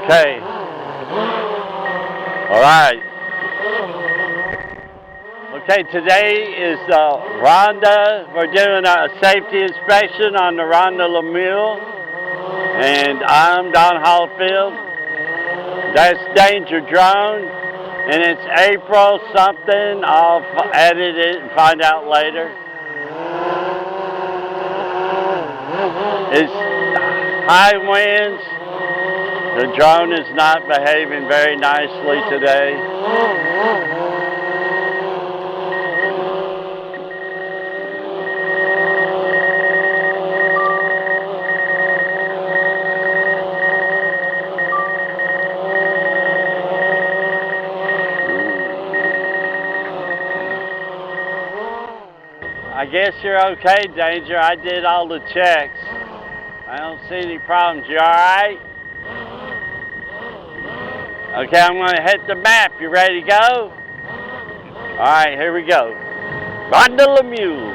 Okay. All right. Okay, today is Rhonda. We're doing a safety inspection on the Rhondai Lamulle. And I'm Don Holifield. That's Danger Drone. And it's April something. I'll edit it and find out later. It's high winds. The drone is not behaving very nicely today. I guess you're okay, Danger. I did all the checks. I don't see any problems. You all right? Okay, I'm going to hit the map. You ready to go? All right, here we go. Rhondai Lamulle.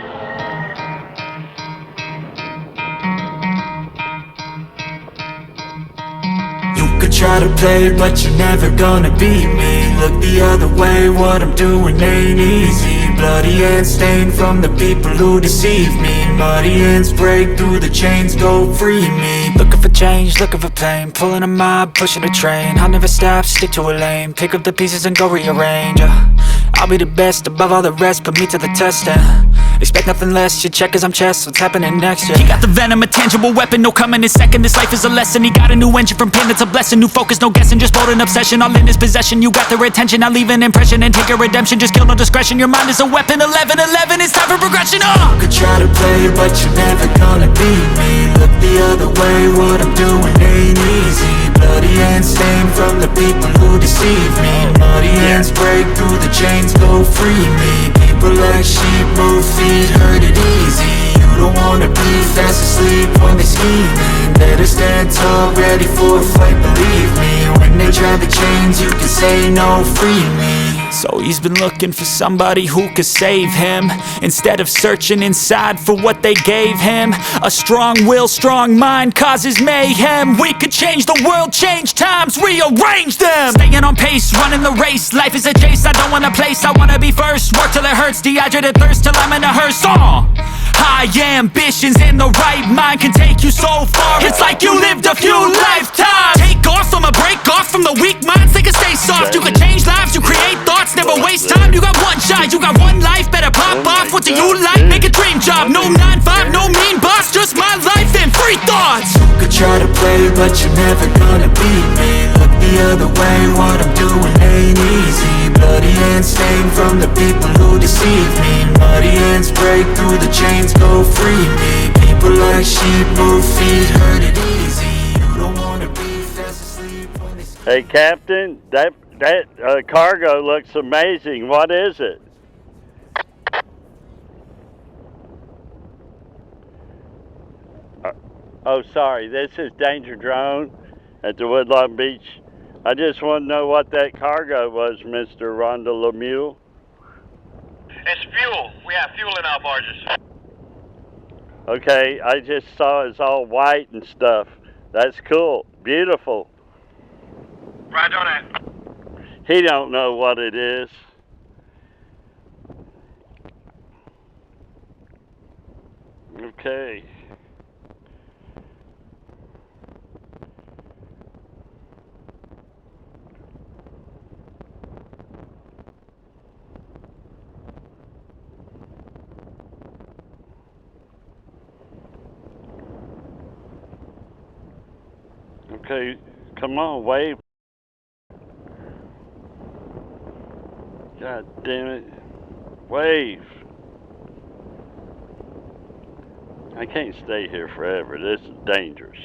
You could try to play, but you're never gonna beat me. Look the other way, what I'm doing ain't easy. Bloody hands stained from the people who deceive me. Muddy hands break through the chains, go free me. Looking for change, looking for pain. Pulling a mob, pushing a train. I'll never stop, stick to a lane. Pick up the pieces and go rearrange. I'll be the best above all the rest, put me to the test and expect nothing less, your check is I'm chess, what's happening next, yeah. He got the venom, a tangible weapon, no coming in second. This life is a lesson, he got a new engine from pain, it's a blessing. New focus, no guessing, just bold and obsession. All in his possession, you got their attention. I'll leave an impression and take your redemption. Just kill, no discretion, your mind is a weapon. 11-11, it's time for progression, You could try to play, but you're never gonna beat me. Look the other way, what I'm doing ain't easy. Bloody hands stained from the people who deceive me. Muddy hands break through the chains, go free me. People like sheep move feet, hurt it easy. You don't wanna be fast asleep when they scheming. Better stand tall, ready for a fight, believe me. When they try the chains, you can say no, free me. So he's been looking for somebody who could save him, instead of searching inside for what they gave him. A strong will, strong mind causes mayhem. We could change the world, change times, rearrange them. Staying on pace, running the race. Life is a chase, I don't want a place, I wanna be first. Work till it hurts, dehydrated thirst till I'm in a hearse. High ambitions in the right mind can take you so far. It's like you lived a few lifetimes. Take off from a break off from the weak minds, they can stay soft. You can change lives, you create thoughts, never waste time. You got one shot, you got one life, better pop off. What do you like? Make a dream job, no 9-5, no mean boss, just my life and free thoughts. You could try to play, but you're never gonna beat me. Look the other way, what I'm doing ain't easy. Bloody hands stained from the people who deceive me. Muddy hands break through the chains, go free me. People like sheep move feet, hurt it easy. You don't wanna be fast asleep when they sleep. Hey, Captain, that cargo looks amazing. What is it? Oh, sorry. This is Danger Drone at the Woodlawn Beach. I just want to know what that cargo was, Mr. Rhondai Lamulle. It's fuel. We have fuel in our barges. Okay, I just saw it's all white and stuff. That's cool. Beautiful. Right on it. He don't know what it is. Okay. Okay, come on, wave. God damn it. Wave. I can't stay here forever. This is dangerous.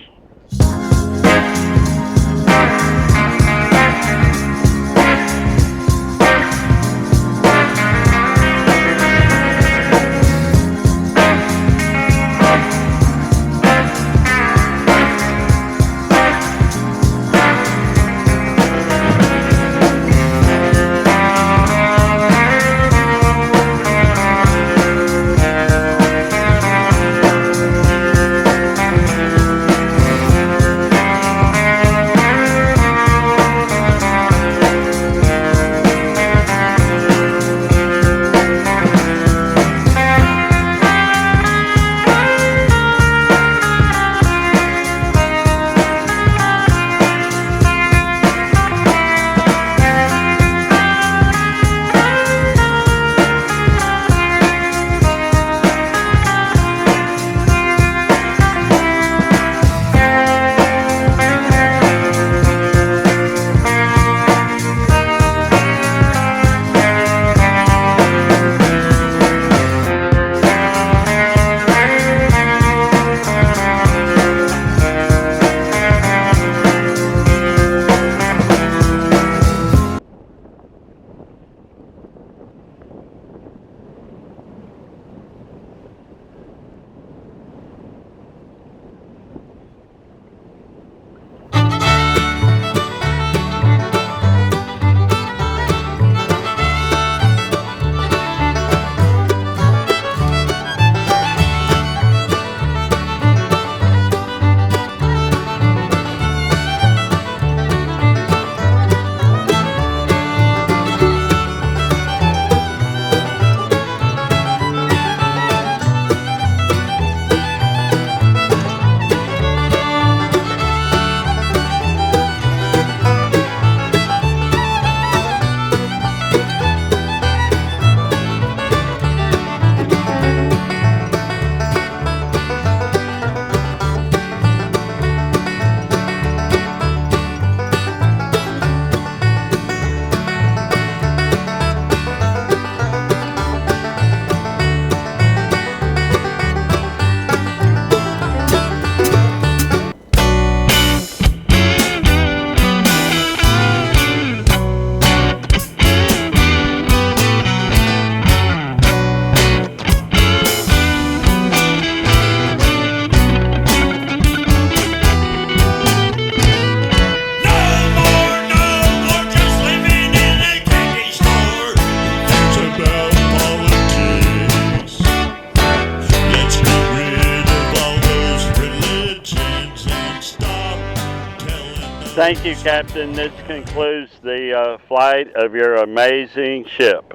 Thank you, Captain. This concludes the flight of your amazing ship.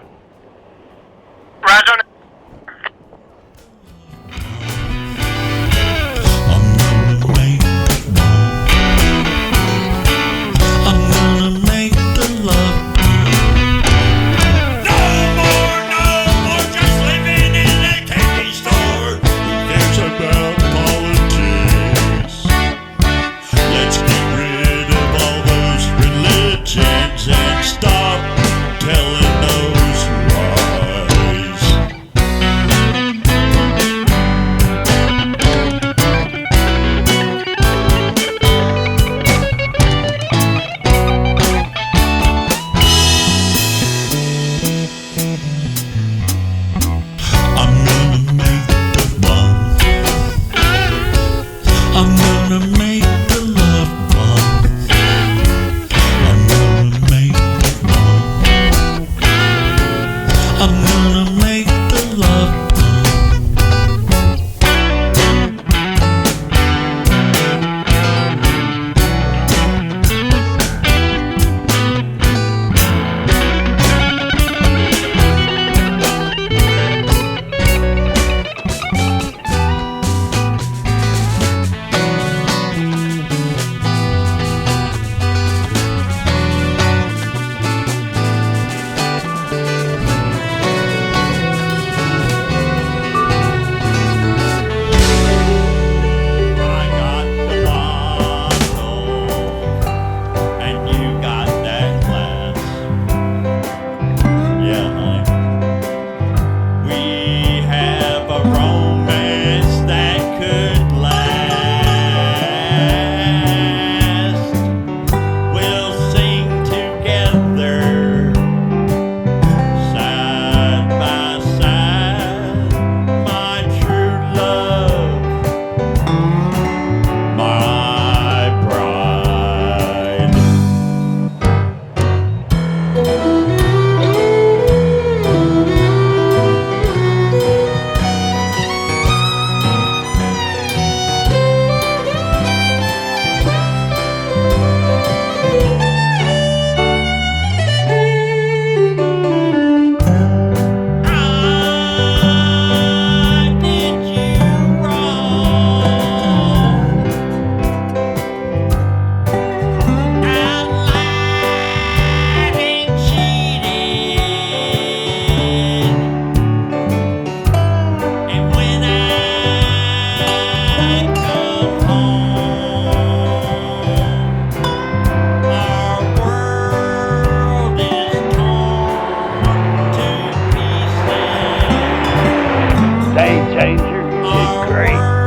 Roger. And stop telling those lies. I'm gonna make the bomb. I'm gonna make the love bomb. I'm gonna make the bomb. I'm gonna make the love bomb. I got the bottle, and you got that glass. Yeah, honey. We have a romance that could last. We'll sing together, side by side, my true love. My bride. I did you wrong. I lied and cheated, and when I come home, our world is torn to pieces. Day changer. Did Our great.